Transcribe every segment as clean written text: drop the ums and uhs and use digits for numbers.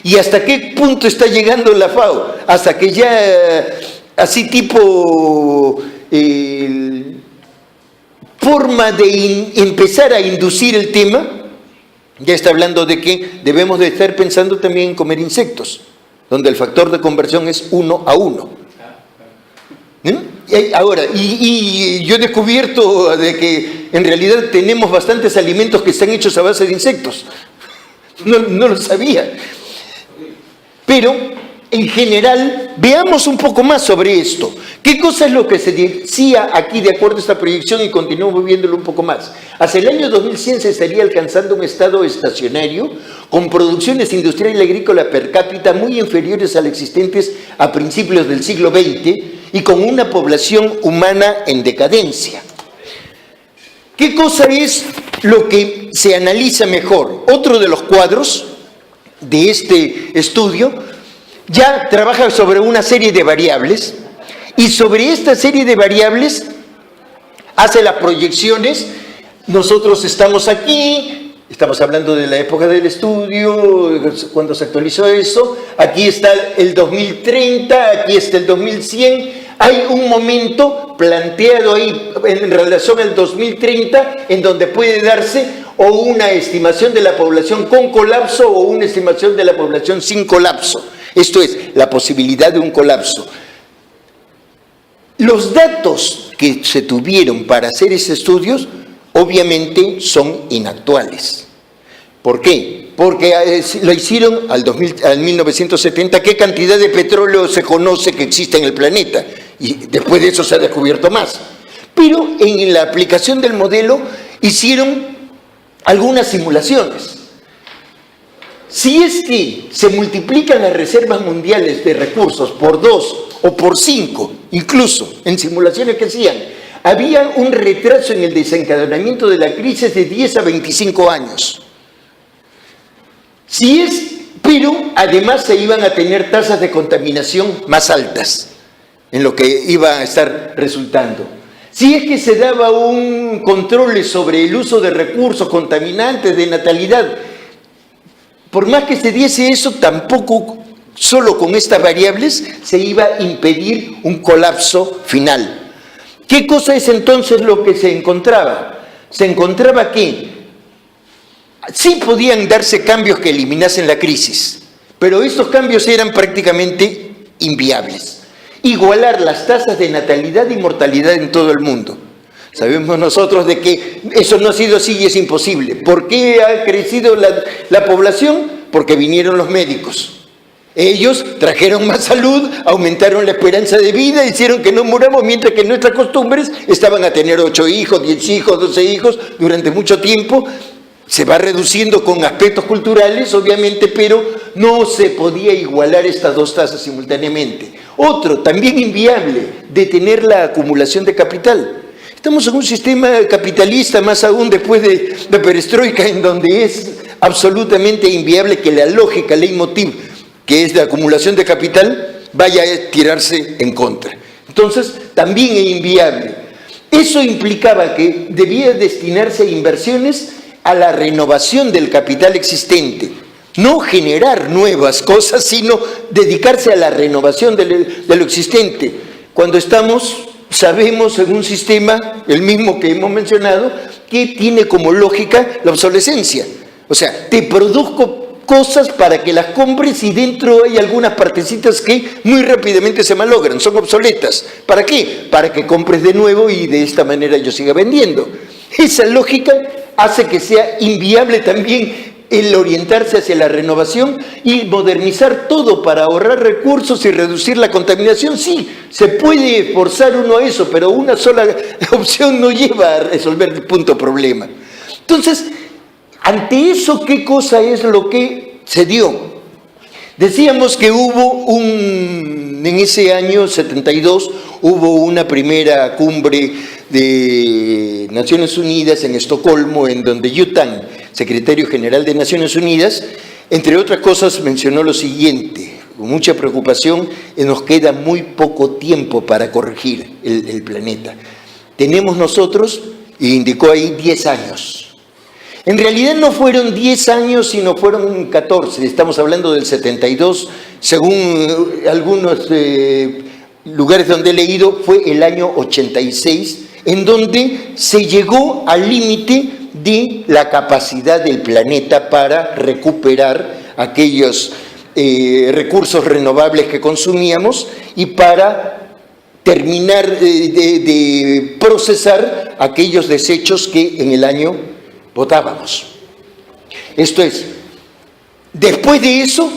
¿Y hasta qué punto está llegando la FAO? Hasta que ya, así tipo, forma de empezar a inducir el tema, ya está hablando de que debemos de estar pensando también en comer insectos, donde el factor de conversión es 1 a 1. Ahora, y yo he descubierto de que en realidad tenemos bastantes alimentos que están hechos a base de insectos. No lo sabía. Pero, en general, veamos un poco más sobre esto. ¿Qué cosa es lo que se decía aquí de acuerdo a esta proyección? Y continuamos viéndolo un poco más. Hacia el año 2100 se estaría alcanzando un estado estacionario con producciones industrial y agrícola per cápita muy inferiores a las existentes a principios del siglo XX y con una población humana en decadencia. ¿Qué cosa es lo que se analiza mejor? Otro de los cuadros de este estudio ya trabaja sobre una serie de variables y sobre esta serie de variables hace las proyecciones. Nosotros estamos aquí, estamos hablando de la época del estudio, cuando se actualizó eso, aquí está el 2030, aquí está el 2100, hay un momento planteado ahí en relación al 2030 en donde puede darse o una estimación de la población con colapso o una estimación de la población sin colapso. Esto es, la posibilidad de un colapso. Los datos que se tuvieron para hacer esos estudios, obviamente, son inactuales. ¿Por qué? Porque lo hicieron al 1970. ¿Qué cantidad de petróleo se conoce que existe en el planeta? Y después de eso se ha descubierto más. Pero en la aplicación del modelo hicieron algunas simulaciones. Si es que se multiplican las reservas mundiales de recursos por 2 o por 5, incluso en simulaciones que hacían, había un retraso en el desencadenamiento de la crisis de 10 a 25 años. Pero además se iban a tener tasas de contaminación más altas en lo que iba a estar resultando. Si es que se daba un control sobre el uso de recursos contaminantes, de natalidad, por más que se diese eso, tampoco solo con estas variables se iba a impedir un colapso final. ¿Qué cosa es entonces lo que se encontraba? Se encontraba que sí podían darse cambios que eliminasen la crisis, pero estos cambios eran prácticamente inviables. Igualar las tasas de natalidad y mortalidad en todo el mundo. Sabemos nosotros de que eso no ha sido así y es imposible. ¿Por qué ha crecido la población? Porque vinieron los médicos. Ellos trajeron más salud, aumentaron la esperanza de vida, hicieron que no muramos, mientras que nuestras costumbres estaban a tener 8 hijos, 10 hijos, 12 hijos durante mucho tiempo. Se va reduciendo con aspectos culturales, obviamente, pero no se podía igualar estas dos tasas simultáneamente. Otro, también inviable, detener la acumulación de capital. Estamos en un sistema capitalista, más aún después de la perestroika, en donde es absolutamente inviable que la lógica, leitmotiv, que es la acumulación de capital, vaya a tirarse en contra. Entonces, también es inviable. Eso implicaba que debía destinarse a inversiones a la renovación del capital existente. No generar nuevas cosas, sino dedicarse a la renovación de lo existente. Cuando sabemos en un sistema, el mismo que hemos mencionado, que tiene como lógica la obsolescencia. O sea, te produzco cosas para que las compres y dentro hay algunas partecitas que muy rápidamente se malogran, son obsoletas. ¿Para qué? Para que compres de nuevo y de esta manera yo siga vendiendo. Esa lógica hace que sea inviable también el orientarse hacia la renovación y modernizar todo para ahorrar recursos y reducir la contaminación. Sí, se puede forzar uno a eso, pero una sola opción no lleva a resolver el punto problema. Entonces, ante eso, ¿qué cosa es lo que se dio? Decíamos que en ese año 72, hubo una primera cumbre de Naciones Unidas en Estocolmo, en donde U Thant, secretario general de Naciones Unidas, entre otras cosas mencionó lo siguiente, con mucha preocupación: nos queda muy poco tiempo para corregir el planeta. Tenemos nosotros, y indicó ahí, 10 años. En realidad no fueron 10 años, sino fueron 14. Estamos hablando del 72. Según algunos lugares donde he leído, fue el año 86, en donde se llegó al límite de la capacidad del planeta para recuperar aquellos recursos renovables que consumíamos y para terminar de procesar aquellos desechos que en el año botábamos. Esto es, después de eso,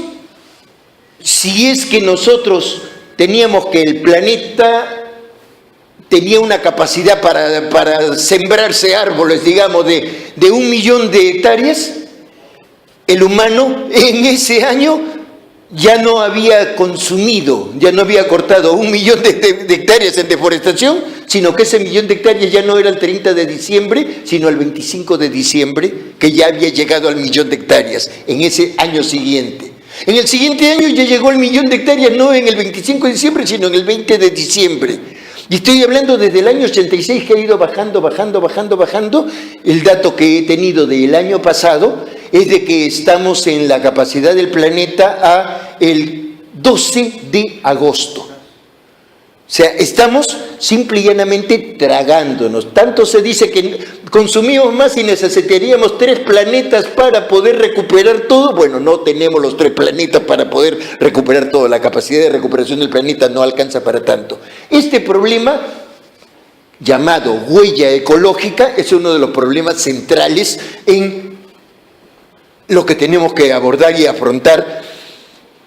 si es que nosotros teníamos que el planeta tenía una capacidad para sembrarse árboles, digamos, de 1 millón de hectáreas, el humano en ese año ya no había consumido, ya no había cortado 1 millón de hectáreas en deforestación, sino que ese 1 millón de hectáreas ya no era el 30 de diciembre, sino el 25 de diciembre, que ya había llegado al 1 millón de hectáreas en ese año siguiente. En el siguiente año ya llegó el 1 millón de hectáreas, no en el 25 de diciembre, sino en el 20 de diciembre. Y estoy hablando desde el año 86, que ha ido bajando. El dato que he tenido del año pasado es de que estamos en la capacidad del planeta a el 12 de agosto. O sea, estamos simple y llanamente tragándonos. Tanto se dice que consumimos más y necesitaríamos 3 planetas para poder recuperar todo. Bueno, no tenemos los 3 planetas para poder recuperar todo. La capacidad de recuperación del planeta no alcanza para tanto. Este problema, llamado huella ecológica, es uno de los problemas centrales en lo que tenemos que abordar y afrontar.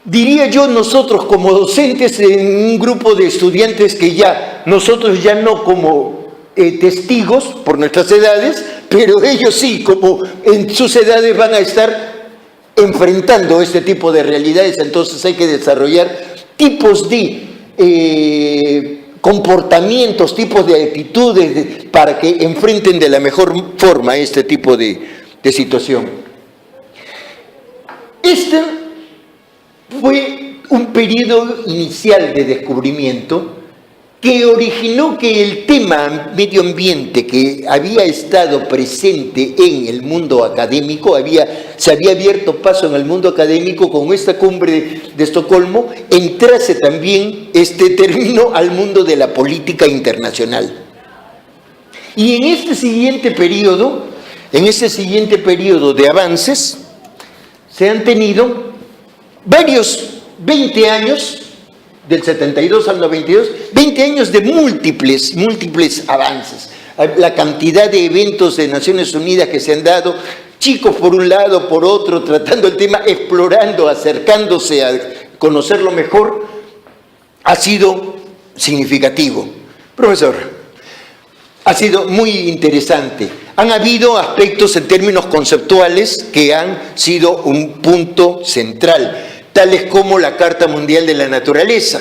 Diría yo, nosotros como docentes en un grupo de estudiantes que nosotros ya no como testigos por nuestras edades, pero ellos sí, como en sus edades van a estar enfrentando este tipo de realidades, entonces hay que desarrollar tipos de comportamientos, tipos de actitudes para que enfrenten de la mejor forma este tipo de situación. Este fue un periodo inicial de descubrimiento que originó que el tema medio ambiente que había estado presente en el mundo académico, se había abierto paso en el mundo académico con esta cumbre de Estocolmo, entrase también este término al mundo de la política internacional. Y en este siguiente periodo de avances, se han tenido varios 20 años, del 72 al 92, 20 años de múltiples avances. La cantidad de eventos de Naciones Unidas que se han dado, chicos por un lado, por otro, tratando el tema, explorando, acercándose a conocerlo mejor, ha sido significativo. Profesor, ha sido muy interesante. Han habido aspectos en términos conceptuales que han sido un punto central, tales como la Carta Mundial de la Naturaleza.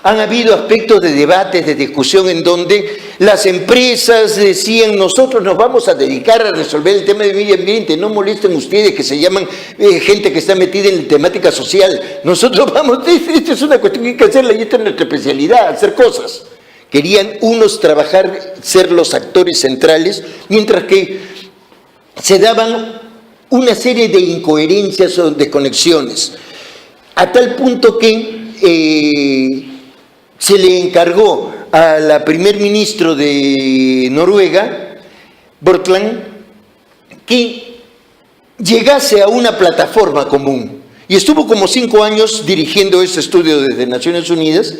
Han habido aspectos de debates, de discusión, en donde las empresas decían, nosotros nos vamos a dedicar a resolver el tema del medio ambiente, no molesten ustedes que se llaman gente que está metida en la temática social. Nosotros esta es una cuestión que hay que hacerla y esta es nuestra especialidad, hacer cosas. Querían unos trabajar, ser los actores centrales, mientras que se daban una serie de incoherencias o desconexiones, a tal punto que se le encargó a la primer ministro de Noruega, Bortland, que llegase a una plataforma común. Y estuvo como 5 años dirigiendo ese estudio desde Naciones Unidas,